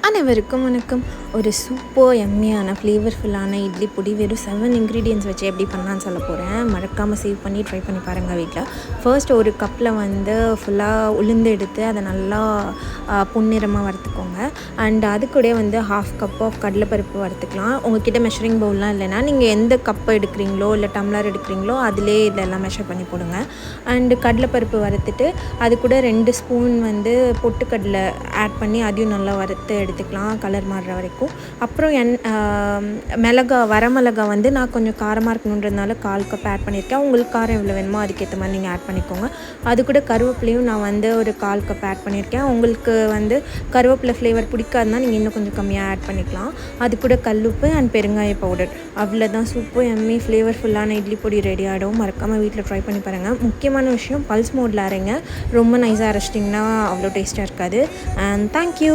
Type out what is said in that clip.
அனைவருக்கும் வணக்கம். ஒரு சூப்பர் எம்மியான ஃப்ளேவர்ஃபுல்லான இட்லி பொடி வெறும் 7 இன்க்ரீடியன்ட்ஸ் வச்சு எப்படி பண்ணலான்னு சொல்ல போகிறேன். மறக்காமல் சேவ் பண்ணி ட்ரை பண்ணி பாருங்கள் வீட்டில். ஃபர்ஸ்ட் ஒரு கப்பில் ஃபுல்லாக உளுந்து எடுத்து அதை நல்லா பொன்னிறமாக வறுத்துக்கோங்க. அண்ட் அது கூட 1/2 கப் ஆஃப் கடலைப்பருப்பு வறுத்துக்கலாம். உங்கள்கிட்ட மெஷரிங் பவுல்லாம் இல்லைன்னா நீங்கள் எந்த கப்பை எடுக்கிறீங்களோ இல்லை டம்ளர் எடுக்கிறீங்களோ அதிலே இதெல்லாம் மெஷர் பண்ணி போடுங்க. அண்டு கடலைப்பருப்பு வறுத்துட்டு அது கூட 2 ஸ்பூன் பொட்டுக்கடலை ஆட் பண்ணி அதையும் நல்லா வறுத்து எடுத்துக்கலாம் கலர் மாறுற வரைக்கும். அப்புறம் வரமிளகா நான் கொஞ்சம் காரமாக இருக்கணுன்றதுனால 1/4 கப் ஆட் பண்ணியிருக்கேன். உங்களுக்கு காரம் எவ்வளோ வேணுமோ அதுக்கேற்ற மாதிரி நீங்கள் ஆட் பண்ணிக்கோங்க. அது கூட கருவேப்பிலையும் நான் ஒரு 1/4 கப் ஆட் பண்ணியிருக்கேன். உங்களுக்கு கருவேப்பிலை ஃப்ளேவர் பிடிக்காதுனா நீங்கள் இன்னும் கொஞ்சம் கம்மியாக ஆட் பண்ணிக்கலாம். அது கூட கல்லுப்பு அண்ட் பெருங்காய பவுடர். அவ்வளோதான், சூப்பர் எம்மி ஃப்ளேவர்ஃபுல்லான இட்லி பொடி ரெடி ஆகிடும். மறக்காமல் வீட்டில் ட்ரை பண்ணி பாருங்கள். முக்கியமான விஷயம், பல்ஸ் மோடில் அரைங்க. ரொம்ப நைஸாக அரைச்சிட்டிங்கன்னா அவ்வளோ டேஸ்ட்டாக இருக்காது. And thank you.